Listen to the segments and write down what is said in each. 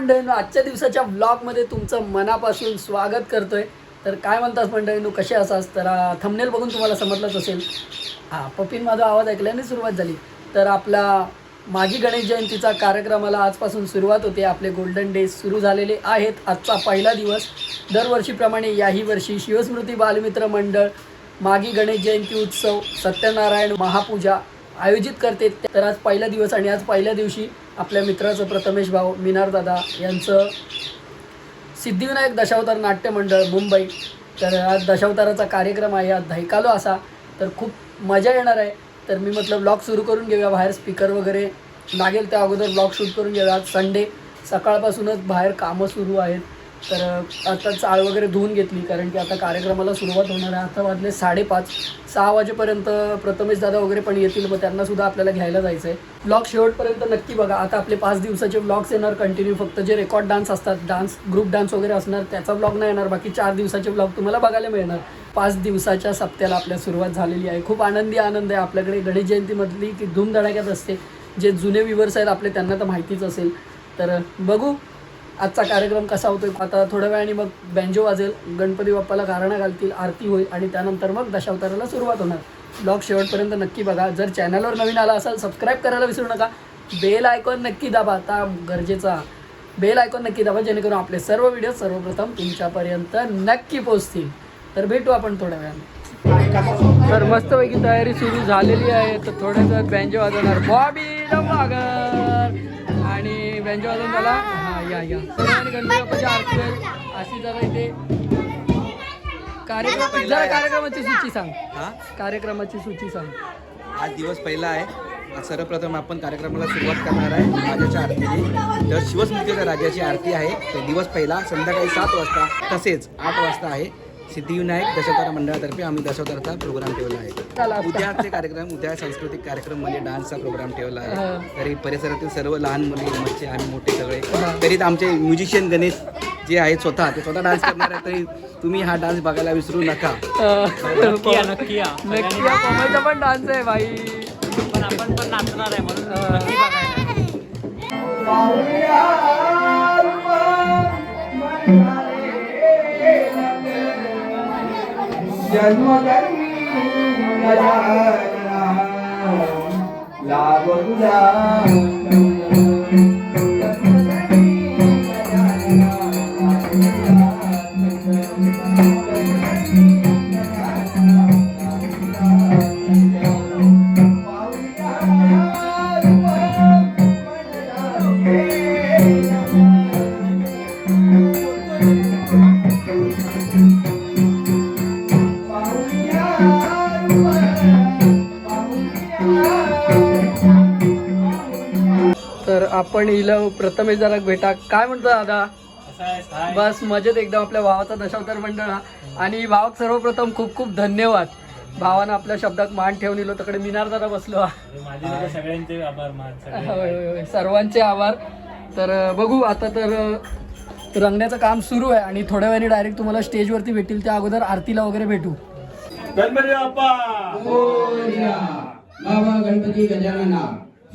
मंडळींनो, आजच्या दिवसाच्या व्लॉगमध्ये तुमचं मनापासून स्वागत करतोय. तर काय म्हणतात मंडळींनो, कसे असाच? तर थंबनेल बघून तुम्हाला समजलंच असेल. पप्पीन माझा आवाज ऐकल्याने सुरुवात झाली. तर आपला मागी गणेश जयंतीचा कार्यक्रमाला आजपासून सुरुवात होते. आपले गोल्डन डेज सुरू झालेले आहेत. आजचा पहिला दिवस. दरवर्षीप्रमाणे याही वर्षी शिवस्मृती बालमित्र मंडळ मागी गणेश जयंती उत्सव सत्यनारायण महापूजा आयोजित करते. तर आज पहिला दिवस आणि आज पहिल्या दिवशी आपल्या मित्राचं प्रथमेश भाऊ मिनार दादा यांचं सिद्धिविनायक दशावतार नाट्य मंडळ मुंबई. तर आज दशावताराचा कार्यक्रम आहे, आज धैकालो असा. तर खूप मजा येणार आहे. तर मी म्हटलं ब्लॉग सुरू करून घेऊया. बाहेर स्पीकर वगैरे लागेल त्या अगोदर ब्लॉग शूट करून घेऊया. आज संडे सकाळपासूनच बाहेर कामं सुरू आहेत. तर आता चाळ वगैरे धुवून घेतली, कारण की आता कार्यक्रमाला सुरुवात होणार आहे. आता वाजले 5:30. 6 वाजेपर्यंत प्रथमेश दादा वगैरे पण येतील, मग त्यांनासुद्धा आपल्याला घ्यायला जायचं आहे. ब्लॉग शेवटपर्यंत नक्की बघा. आता आपले 5 दिवसाचे ब्लॉग्स येणार कंटिन्यू. फक्त जे रेकॉर्ड डान्स असतात, डान्स ग्रुप डान्स वगैरे असणार, त्याचा ब्लॉग नाही येणार. बाकी 4 दिवसाचे ब्लॉग तुम्हाला बघायला मिळणार. 5 दिवसाच्या सप्त्याला आपल्या सुरुवात झालेली आहे. खूप आनंद आहे. आपल्याकडे गणेश जयंतीमधली ती धूमधडाक्यात असते. जे जुने व्ह्यूवर्स आहेत आपले, त्यांना तर माहितीच असेल. तर बघू आजचा कार्यक्रम कसा होतोय. आता थोड्या वेळाने मग बँजो वाजेल, गणपती बाप्पाला गारणं घालतील, आरती होईल आणि त्यानंतर मग दशावताराला सुरुवात होणार. ब्लॉग शेवटपर्यंत नक्की बघा. जर चॅनलवर नवीन आला असाल सबस्क्राईब करायला विसरू नका. बेल आयकॉन नक्की दाबा. आता गरजेचा बेल आयकॉन नक्की दाबा, जेणेकरून आपले सर्व व्हिडिओ सर्वप्रथम तुमच्यापर्यंत नक्की पोहोचतील. तर भेटू आपण थोड्या वेळाने. तर मस्तपैकी तयारी सुरू झालेली आहे. तर थोड्याच वेळात बँजो वाजवणार बॉबी डंबागर आणि बँजो वाजवून त्याला या सर्वांनी गणपती बाप्पाची आरती होईल. अशी जरा इथे कार्यक्रमाची सूची सांग. कार्यक्रमाची सूची सांग. आज दिवस पहिला आहे. सर्वप्रथम आपण कार्यक्रमाला सुरुवात करणार आहे राजाच्या आरतीने. तर शिवस्मृतीच्या राजाची आरती आहे. तर दिवस पहिला संध्याकाळी 7 वाजता, तसेच 8 वाजता आहे. सिद्धिविनायक दशावतार मंडळातर्फे आम्ही दशावताराचा प्रोग्राम ठेवला आहे. उद्याचे कार्यक्रम, उद्या सांस्कृतिक कार्यक्रम म्हणजे डान्सचा प्रोग्राम ठेवला आहे. तरी परिसरातील सर्व लहान मुली, बच्चे आणि मोठे सगळे, तरी आमचे म्युझिशियन गणेश जे आहेत ते स्वतः डान्स करणार आहे. तरी तुम्ही हा डान्स बघायला विसरू नका. नक्की कोमलचा पण डान्स आहे भाई. आपण पण नाचणार आहे म्हणून नक्की बघायला. तर आपण हिला प्रथमेश जरा भेटा. काय म्हणतो दादा? बस मजेत एकदम. आपल्या भावाचा दशावतार मंडळ हा. आणि भावाक सर्वप्रथम खूप खूप धन्यवाद. भावानं आपल्या शब्दात मान ठेवून इलो. तिकडे मिनार दादा बसलो. सगळ्यांचे आभार मान. होय, सर्वांचे आभार. तर बघू आता. तर रंगण्याचं काम सुरू आहे आणि थोड्या वेळाने डायरेक्ट तुम्हाला स्टेजवरती भेटील. त्या अगोदर आरतीला वगैरे भेटू. गणपती बाप्पा बाबा गणपती गजानना.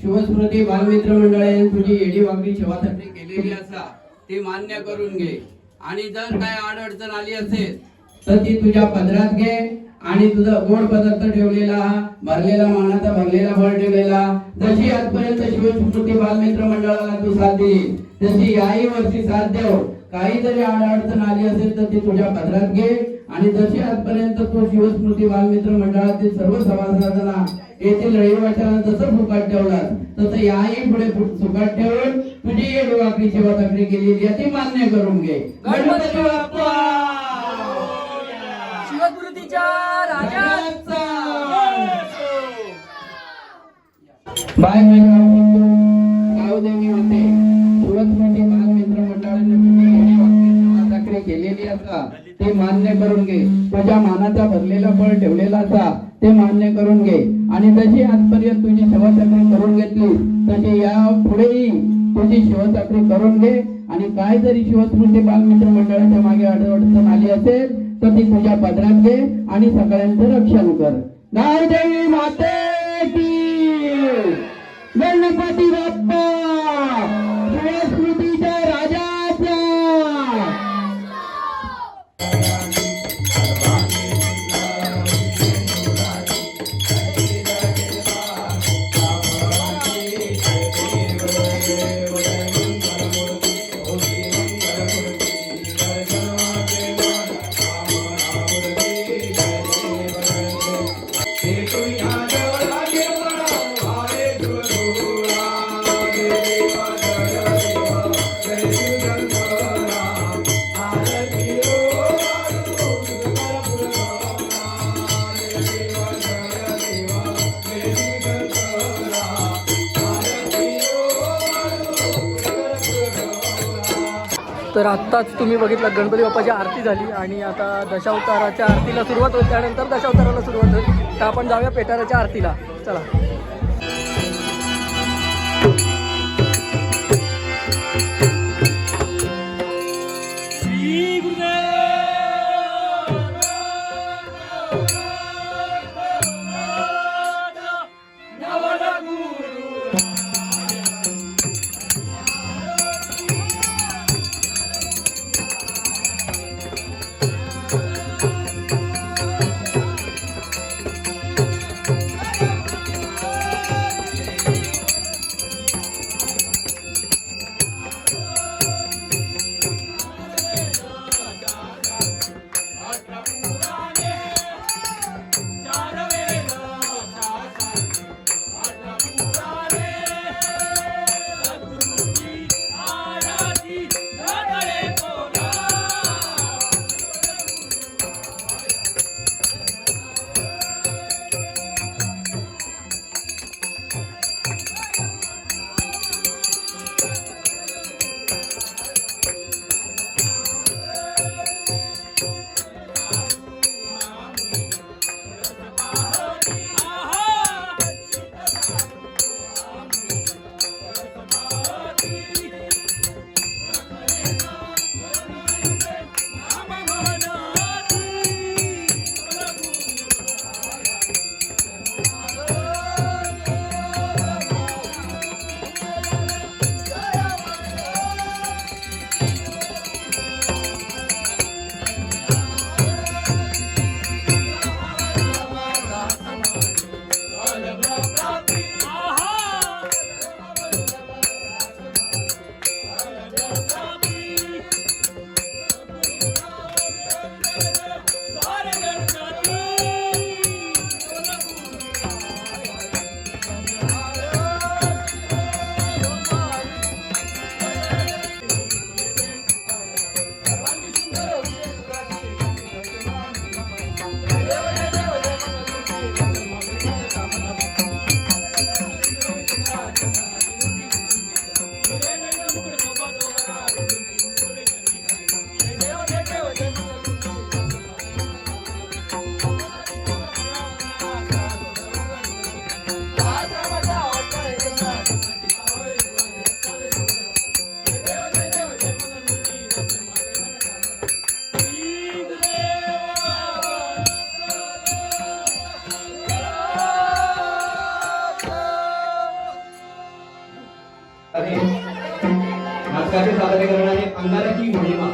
शिवस्मृती बालमित्र मंडळाने तुझी एडी वागडी सेवासाठी केलेली असा ते मान्य करून घे. आणि जर काय अडचण आली असेल तर ती तुझ्या पदरात घे. आणि तुझा गोड पदार्थ ठेवलेला, भरलेला मानाचा भरलेला फळ ठेवलेला, जशी आजपर्यंत शिवस्मृती बालमित्र मंडळाला तू साथ दिली तशी याही वर्षी साथ देव. काही जरी अडचण आली असेल तर ती तुझ्या पदरात घे. आणि जशी आजपर्यंत तू शिवस्मृती बालमित्र मंडळातील सर्व सभासदांना येथील रहिवाशांना जसं फुकाट ठेवलास तसं याही पुढे फुकाट ठेवून तुझी एडवाकडी सेवा चाकरी केलेली ती मान्य करून घे. गणपती बाप्पा शिवस्मृतीच्या राजाचा बाय गावदेवी होते. शिवस्मृती बालमित्र मंडळाने तुझी एडवाकडी सेवा चाकरी केलेली असा ते मान्य करून घे. तुझ्या मानाचा भरलेला फळ ठेवलेला असा ते मान्य करून घे. आणि जशी आजपर्यंत तुझी सेवा चाकरी करून घेतली तशी या पुढेही तुझी सेवा चाकरी करून घे. आणि काय जरी शिवस्मृती बालमित्र मंडळाच्या मागे अडचण आली असेल तर ती तुझ्या पदरात घे आणि सगळ्यांचं रक्षण कर. गावदेवी माते की गणपती बाप्पा शिवस्मृतीच्या राजा तर आत्ताच तुम्ही बघितलं गणपती बाप्पाची आरती झाली आणि आता दशावताराच्या आरतीला सुरुवात होईल, त्यानंतर दशावताराला सुरुवात होईल. तर आपण जाऊया पेटाराच्या आरतीला. चला. नाटकाचे सादरीकरण आहे अंगारकी महिमा.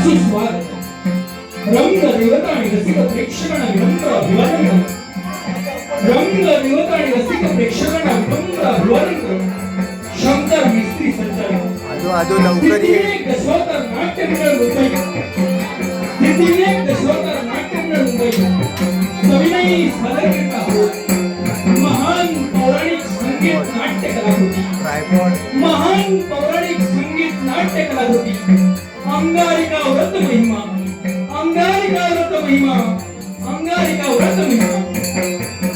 सुस्वागत रंग देवता आणि रसिक प्रेक्षकांना विनम्र अभिवादन रंग देवता आणि रसिक प्रेक्षकांना विनम्र अभिवादन शंकर मिस्त्री संचालक आजो लवकर ये. दशवतार नाट्यमंडळ मुंबई दशवतार नाट्यमंडळ मुंबई सविनयी सादर करत आहोत महान पौराणिक संगीत नाट्य कलाकृती महान पौराणिक संगीत नाट्य कलाकृती अंगारिका व्रत महिमा अंगारिका व्रत महिमा अंगारिका व्रत महिमा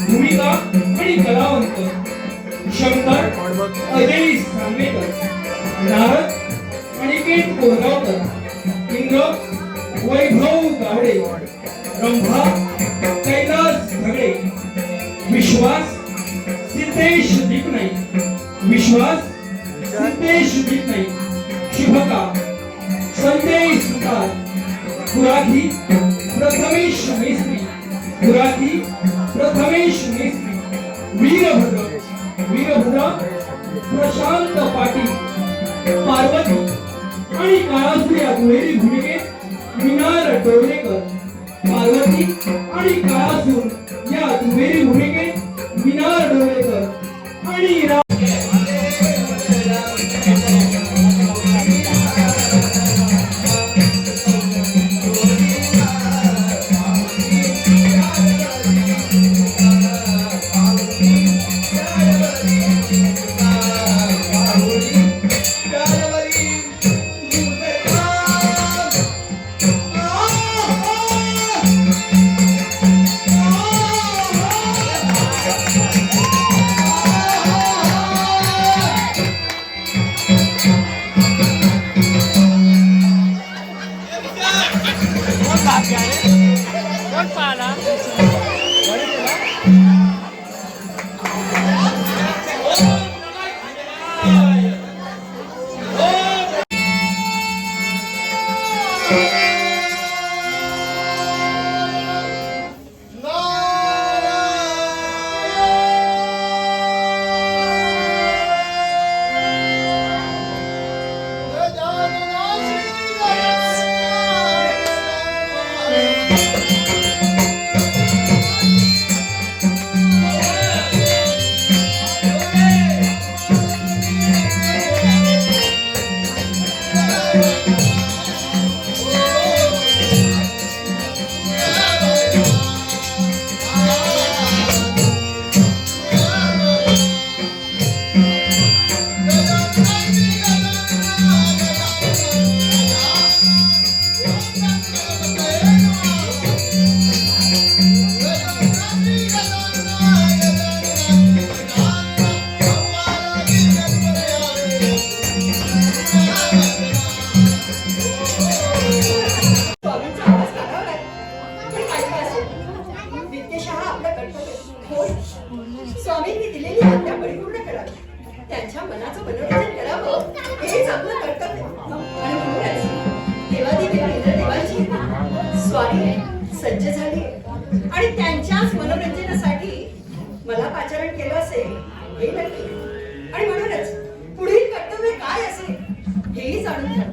भूमिका आणि कलावंत शंकर अजय सांगवेकर नारद अनिकेत कोरगावकर इंद्र वैभव गावडे रंभा कैलास झगडे विश्वास सिद्धेश दीपनाई विश्वास सिद्धेश दीपनाई शुभका संदेश सुतार गुराखी प्रथमेश मेस्त्री गुराखी प्रथमेश मेस्त्री वीरभद्र प्रशांत पाटील पार्वती आणि काळासुर या दुहेरी भूमिकेत मिनार डोळेकर पार्वती आणि काळासुर या दुहेरी भूमिकेत मिनार डोळेकर आणि कोण पाहिला स्वामींनी दिलेली आज्ञा परिपूर्ण करावी त्यांच्या मनाचं मनोरंजन करावं हेच आपलं कर्तव्य आणि म्हणूनच देवादिदेव इंद्रदेवाची स्वारी सज्ज झाली आणि त्यांच्याच मनोरंजनासाठी मला पाचारण केलं असेल हे नक्की आणि म्हणूनच पुढील कर्तव्य काय असेल हेही जाणून घ्या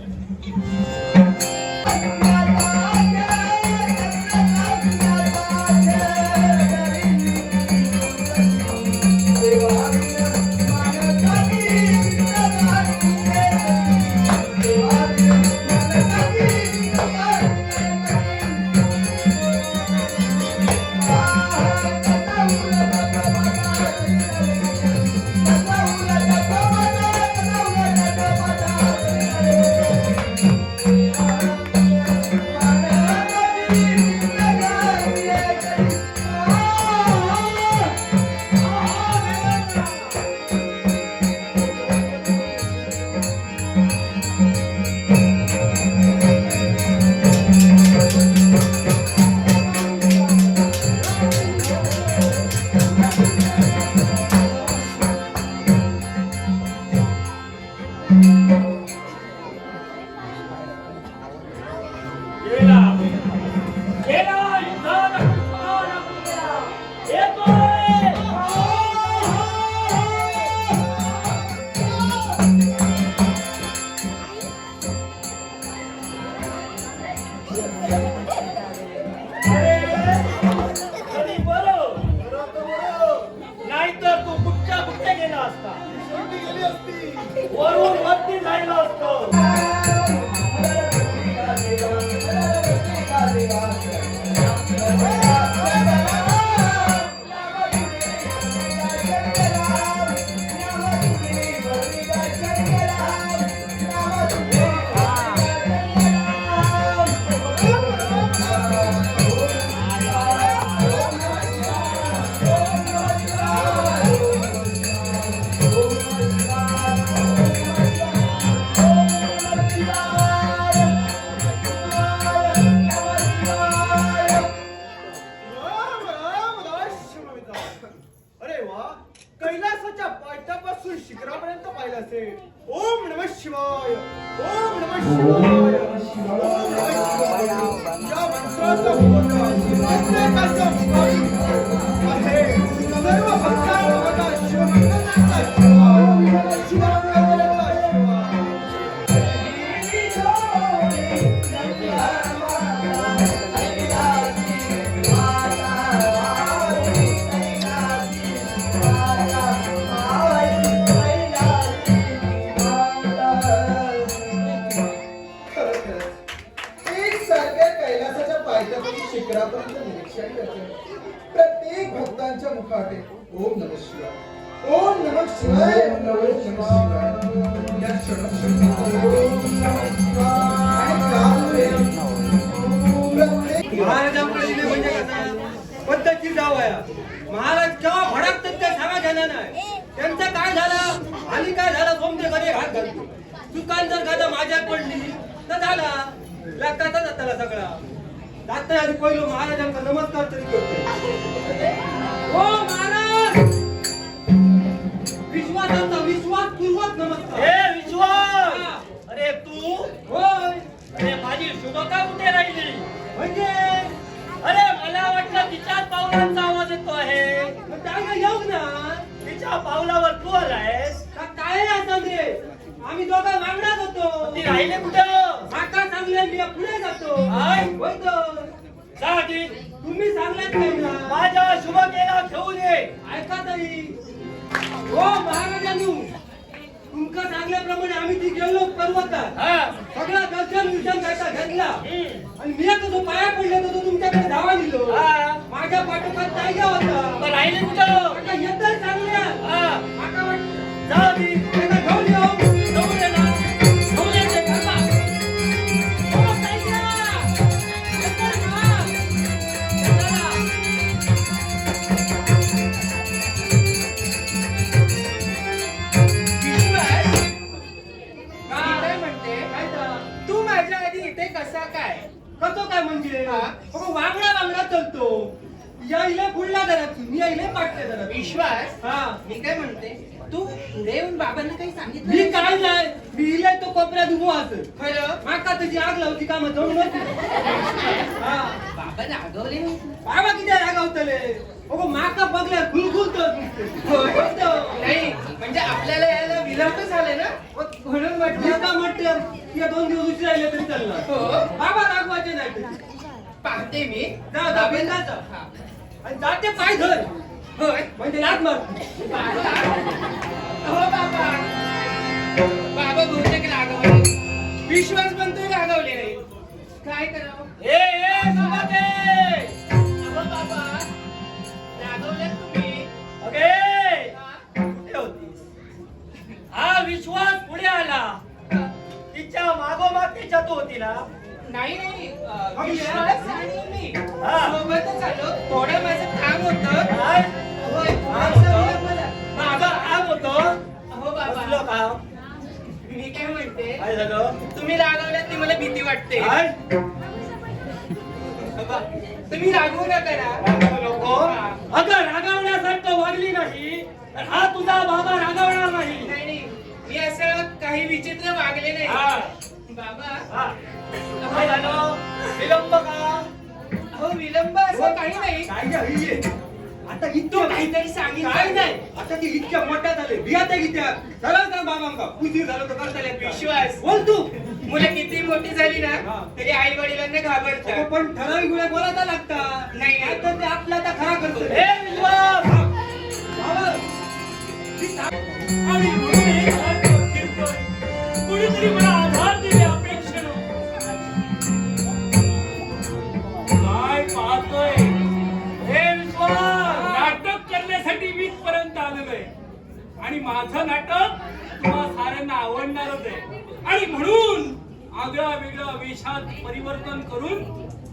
नाहीतर तू कुठच्या कुठे गेला असता वरून वरती जायला असतो अरे वा कैलासाच्या पायथ्यापासून शिखरापर्यंत पाहिलं असेल. ओम नमः शिवाय, ओम नमः शिवाय, ओम नमः शिवाय. या मंत्राचा प्रत्येकाच्या मुखात आहे. सर्व भक्तांना बघा शिवमंगलाचा शिवाय, शिवमंगलाचा शिवाय. एकसारख्या कैलासाच्या पायथ्यापासून शिखरापर्यंत निरीक्षण करते. प्रत्येक भक्तांच्या मुखात आहे ओम नमः शिवाय, ओम नमः शिवाय, ओम नमः शिवाय. या महाराजांकडे दिले म्हणजे कसं पद्धतची जाव आहे. महाराज केव्हा भडकतात ते सांगा झाला नाही. त्यांचं काय झालं आणि काय झालं सोमते घरी हात घालतो. दुकान जर गादा माझ्यात पडली तर झाला लागताच त्याला सगळा जाता आधी पहिलं महाराजांचा नमस्कार तरी करतो. हो महाराज विश्वासाचा विश्वासपूर्वक नमस्कार. हे विश्वास अरे तू होय अरे माझी शुभका कुठे राहिली म्हणजे अरे मला वाटलं तिच्याच पावलांचा आवाज येतो आहे मग काय येऊ ना तिच्या पावलावर तू आलायस का काय असं रे आम्ही दोघं मागणार होतो. ती राहिले कुठं काका सांगले मी पुढे जातो. काय? होय तर. जा आधी. तुम्ही सांगलात नाही ना माझ्या शुभकेला घेऊन ये ऐका तरी. हो महाराजांनी तुमका सांगल्याप्रमाणे आम्ही ती गेलो पर्वतात. हा सगळा दर्शन विर्शन करता घेतला आणि मी कसं पाया पडले तर तो तुमच्याकडे धावा दिलो. हा. माझ्या पाठोपाठ टायगा होता. मग राहिले कुठं आता येतच चांगल्या हा आता वाटतं जा आधी. एका घेऊन येऊ. घेऊन ये ना. घेऊन ये ते काका. हो, टायगा. येतोय ना? चला. काय म्हणते काय तर? तू माझ्या आधी इथे कसा काय? कसं काय म्हणजे हा? वांगडा वांगडा चलतो. या इले फुडला घरात मी इले पाटले घरात. विश्वास हा मी काय म्हणते तू पुढे येऊन बाबांना काही सांगितलं मी नाही? काय नाही मी इले तो कोपऱ्यात उभो असत. खरं माका त्याची आग लावती का मग जाऊन नव्हती. हा बाबा रागवले नाही? बाबा किती रागावतले अगो माका बघल्या गुलगुलत नाही म्हणजे आपल्याला यायला विलंब झाले ना म्हणून म्हटलं. का म्हटलं की 2 दिवस उशीर राहिले तरी चालणार. हो बाबा रागवायचे नाही. पाहते मी. जा जा बिनधास्त. हा. आणि जाते पाय धर होय म्हणजे लात मार. बाबा हो बाबा बाबा बहुतेक रागवले. विश्वास बनतोय रागवले नाही. काय करावं? ए शुभके अहो बाबा रागवले तुम्ही. अगे हा? कुठे होतीस हा विश्वास पुढे आला तिच्या मागोमाग तिच्या तू होती ना नाही नाही विश्वास आणि मी हा. सोबतच आलो. थोडं माझं काम होतं. काय होय काम थोडंसं होतं? मला. माझं काम होतं अहो कसलं बाबा काम मी काय म्हणते काय झालं तुम्ही रागवल्यात ती मला भीती वाटते. काय बाबा, तुम्ही रागवू नका ना. नको अगं रागावण्यासारखं वागली नाही तर हा तुझा बाबा रागावणार नाही नाही नाही मी असं काही विचित्र वागले नाही. हा. बाबा हा. काय झालं विलंब का हो विलंब असं काही नाही. काय झाली आता इतकं काहीतरी सांगितलं काय नाही आता ते इतक्या मोठ्या झाले बिया त्या गीत्या सरळ तर बाबांका उशीर झालं तर करता विश्वास बोल तू मुलं किती मोठी झाली ना तरी आई वडिलांना घाबरतात पण ठराविक वेळा बोलायला लागता नाही तर ते आपला आता खरा करतो हे विश्वास आणि कुणीतरी मला आधार दिले अपेक्षेनं काय पाहतोय हे विश्वास नाटक करण्यासाठी मी पर्यंत आलेलोय आणि माझं नाटक तुम्हा साऱ्यांना आवडणारच आहे आणि म्हणून आगळा वेगळा वेशात परिवर्तन करून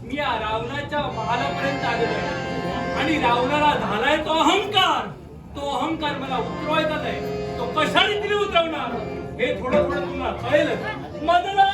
मी या रावणाच्या महालापर्यंत आलेलो आहे आणि रावणाला झालाय तो अहंकार मला उतरवायचाच आहे तो कशा रीतीने उतरवणार हे थोडं थोडं तुम्हाला कळेल मदला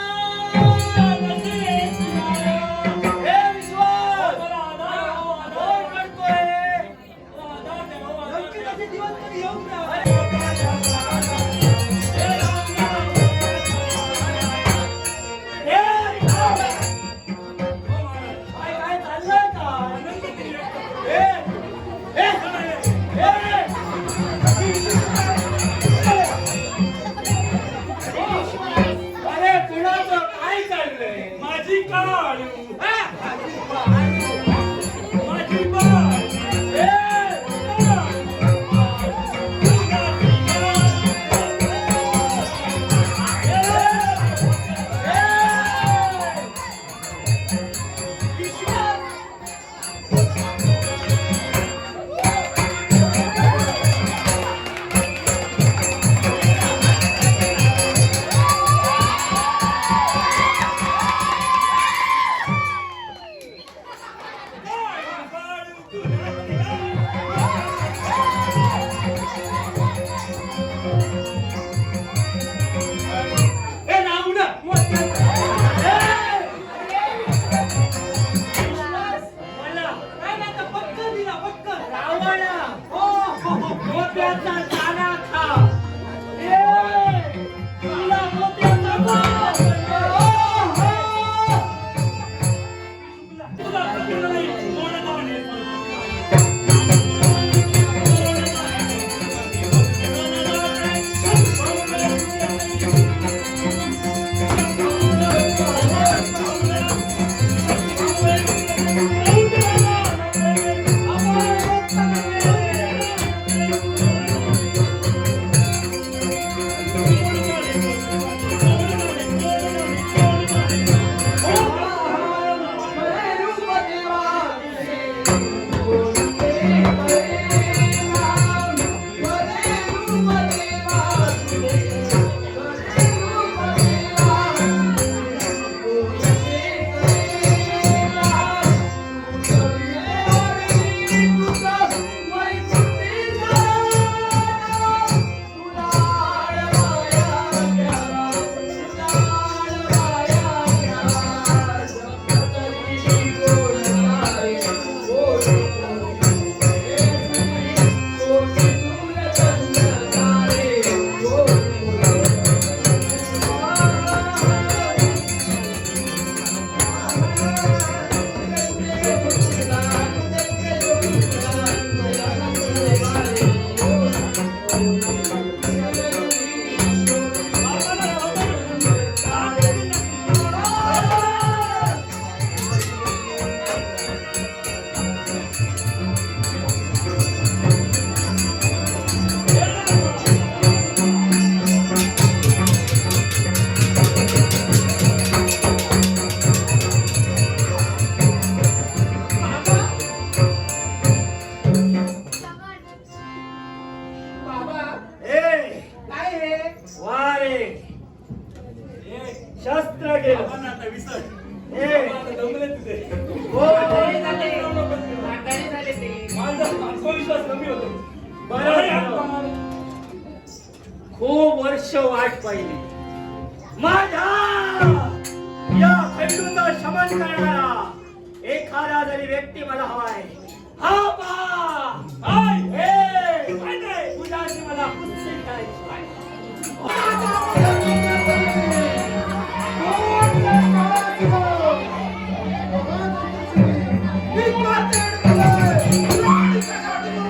शस्त्र गेलं आत्मविश्वास कमी होतो. खूप वर्ष वाट पाहिली माझ्या या खंडूचा शमन करणारा एखादा जरी व्यक्ती मला हवाय. हा पा तुझ्याशी मला कुस्ती करायची आहे. मी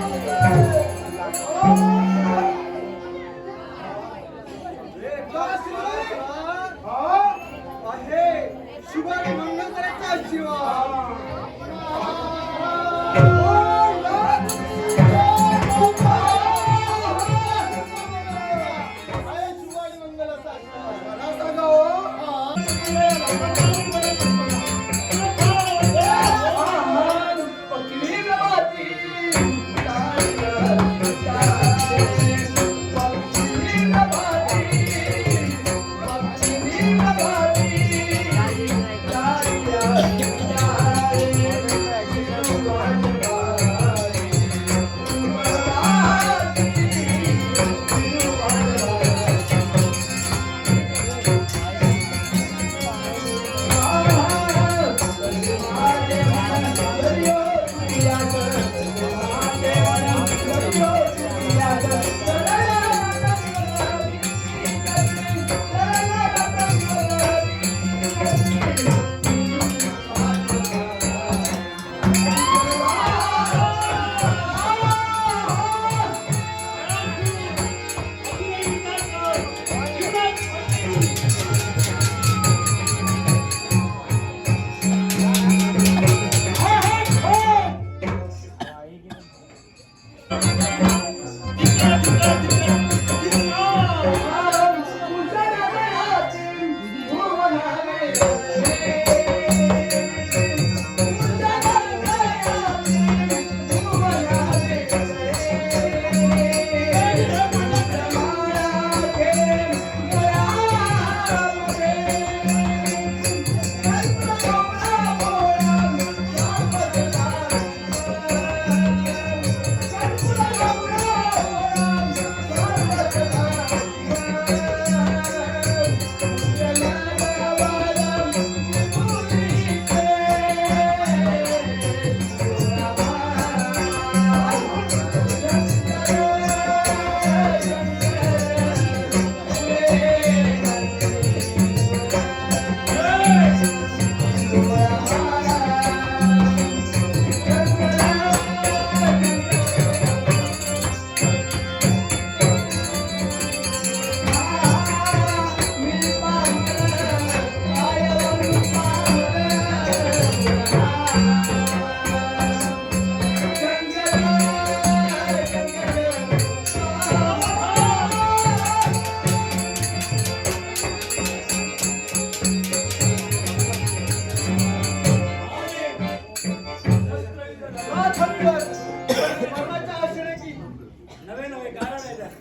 नवे नवे कारण आहे त्यात.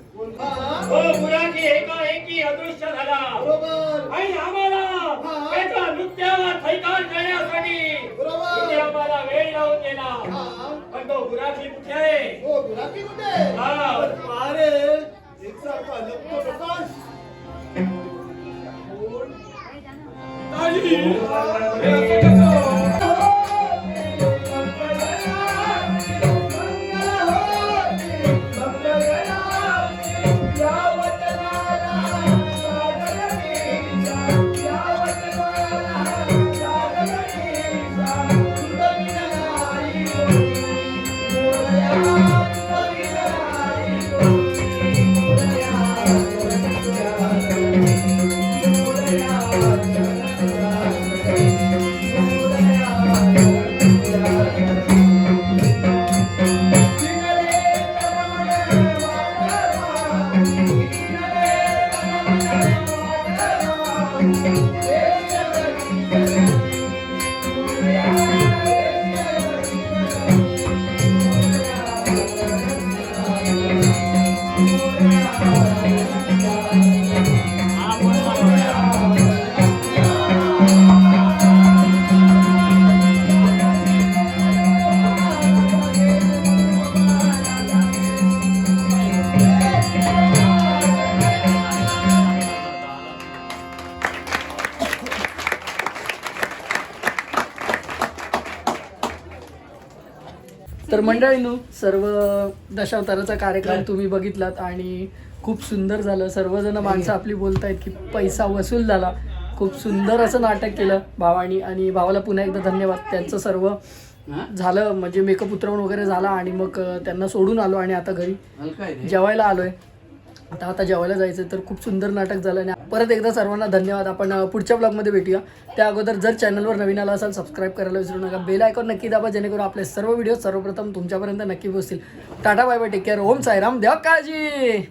हो बुराकी एकाएकी अदृश्य झाला आणि आम्हाला त्याच्या नृत्याला थैकार करण्यासाठी तिने आम्हाला वेळ लावून दिला. पण तो बुराकी कुठे आहे? हा. तर मंडळींनो, सर्व दशावताराचा कार्यक्रम तुम्ही बघितलात आणि खूप सुंदर झालं. सर्वजण माणसं आपली बोलतायत की पैसा वसूल झाला. खूप सुंदर असं नाटक केलं भावानी आणि भावाला पुन्हा एकदा धन्यवाद. त्यांचं सर्व झालं म्हणजे मेकअप उतरवून वगैरे झाला आणि मग त्यांना सोडून आलो आणि आता घरी जेवायला आलोय. आता जेवायला जायचं. तर खूप सुंदर नाटक झालं आणि परत एकदा सर्वांना धन्यवाद. आपण पुढच्या ब्लॉगमध्ये भेटूया. त्या अगोदर जर चॅनलवर नवीन आला असाल सबस्क्राईब करायला विसरू नका. बेल आयकॉन नक्की दाबा जेणेकरून आपले सर्व व्हिडिओ सर्वप्रथम तुमच्यापर्यंत नक्की पोहोचतील. Tata bye bye, take care. Om Sairam, द्या काळजी.